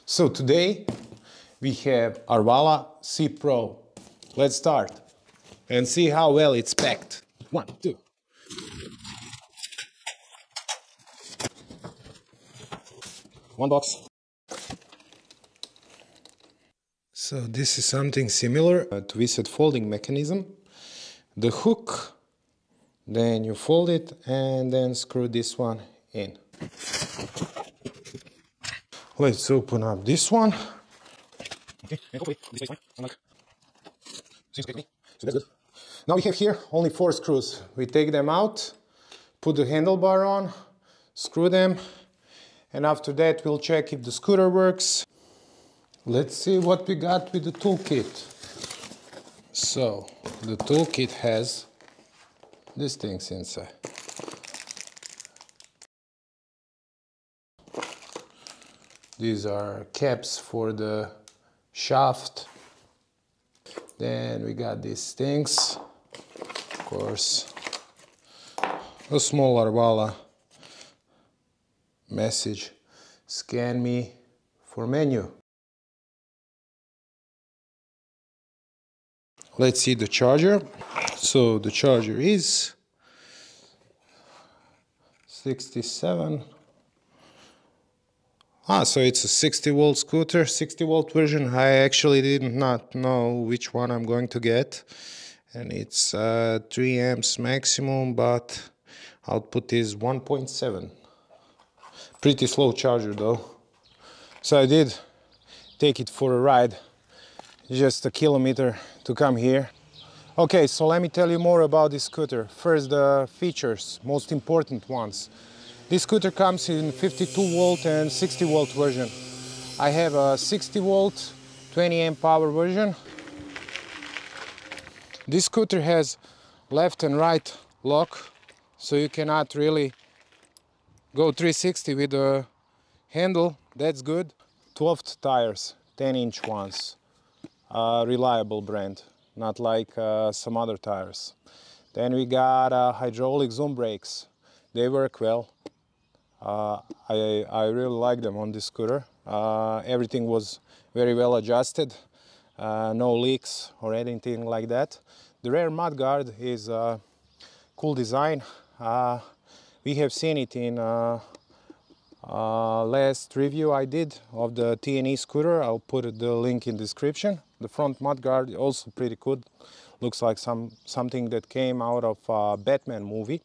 So today we have Arvala C Pro. Let's start and see how well it's packed. 1, 2. One box. So this is something similar, a twisted folding mechanism. The hook, then you fold it and then screw this one in. Let's open up this one. Okay, and hopefully this is fine. Unlike, seems okay to me. So that's good. Now we have here only 4 screws. We take them out, put the handlebar on, screw them, and after that we'll check if the scooter works. Let's see what we got with the toolkit. So the toolkit has these things inside. These are caps for the shaft. Then we got these things, of course, a small Arvala message, scan me for menu. Let's see the charger. So the charger is 67. So it's a 60 volt scooter, 60 volt version. I actually did not know which one I'm going to get. And it's 3 amps maximum, but output is 1.7. Pretty slow charger though. So I did take it for a ride, just a kilometer to come here. Okay, so let me tell you more about this scooter. First, the features, most important ones. This scooter comes in 52 volt and 60 volt version. I have a 60 volt, 20 amp power version. This scooter has left and right lock, so you cannot really go 360 with the handle. That's good. 12th tires, 10-inch ones. Reliable brand, not like some other tires. Then we got hydraulic zoom brakes. They work well. I really like them on this scooter. Everything was very well adjusted, no leaks or anything like that. The rear mudguard is a cool design. We have seen it in last review I did of the T&E scooter. I'll put the link in description. The front mudguard also pretty good. Looks like something that came out of a Batman movie.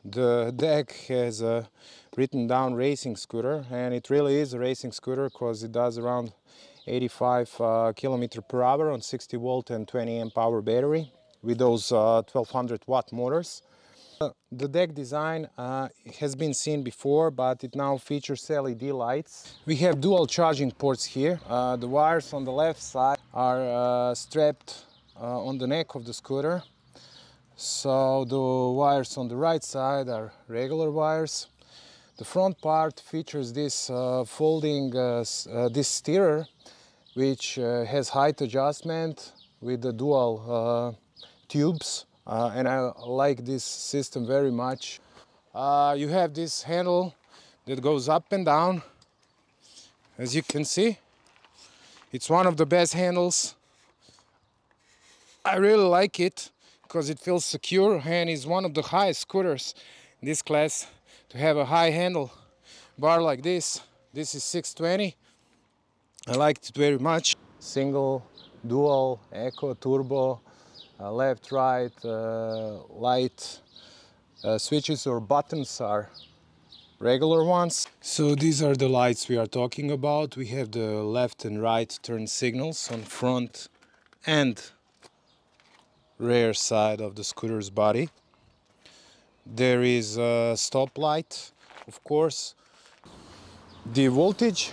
The deck has a written down racing scooter, and it really is a racing scooter because it does around 85 km/h on 60 volt and 20 amp hour battery with those 1200 watt motors. The deck design has been seen before, but it now features LED lights. We have dual charging ports here. The wires on the left side are strapped on the neck of the scooter. So the wires on the right side are regular wires. The front part features this folding this steerer, which has height adjustment with the dual tubes, and I like this system very much. You have this handle that goes up and down. As you can see, it's one of the best handles. I really like it because it feels secure and is one of the highest scooters in this class to have a high handle bar like this. This is 620. I liked it very much. Single, dual, eco, turbo, left, right, light switches or buttons are regular ones. So these are the lights we are talking about. We have the left and right turn signals on front and rear side of the scooter's body. There is a stop light, of course, the voltage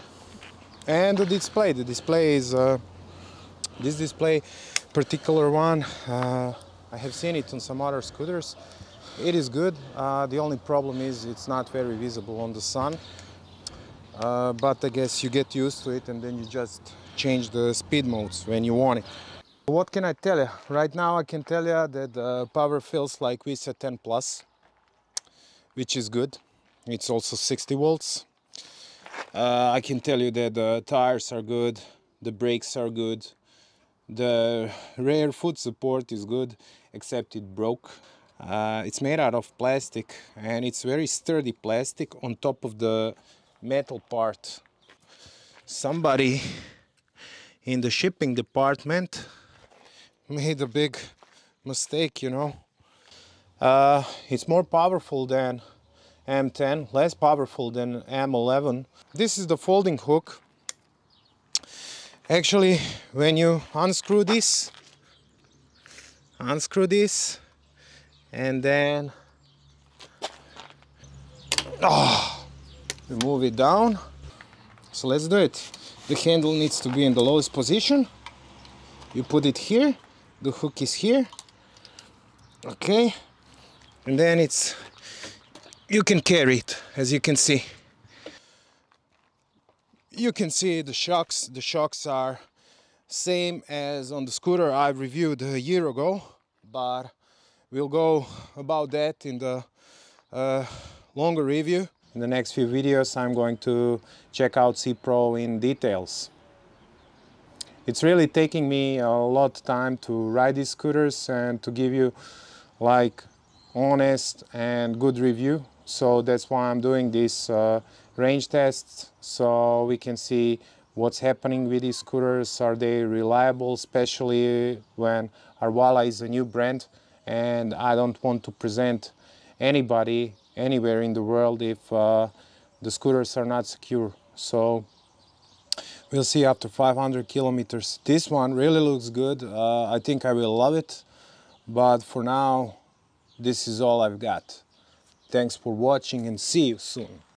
and the display. The display is this display, particular one. I have seen it on some other scooters. It is good. The only problem is it's not very visible on the sun. But I guess you get used to it and then you just change the speed modes when you want it. What can I tell you? Right now I can tell you that the power feels like we said 10 plus, which is good. It's also 60 volts. I can tell you that the tires are good, the brakes are good, the rear foot support is good, except it broke. It's made out of plastic, and it's very sturdy plastic on top of the metal part. Somebody in the shipping department made a big mistake, you know. It's more powerful than M10, less powerful than M11. This is the folding hook. Actually, when you unscrew this, and then remove it down. So let's do it. The handle needs to be in the lowest position. You put it here, the hook is here, okay, and then you can carry it, as you can see. You can see the shocks. The shocks are same as on the scooter I reviewed a year ago, but we'll go about that in the longer review. In the next few videos I'm going to check out C Pro in details. It's really taking me a lot of time to ride these scooters and to give you like honest and good review. So that's why I'm doing this range tests, so we can see what's happening with these scooters. Are they reliable, especially when Arvala is a new brand and I don't want to present anybody anywhere in the world if the scooters are not secure. So we'll see after 500 kilometers. This one really looks good. I think I will love it, but for now this is all I've got. Thanks for watching and see you soon.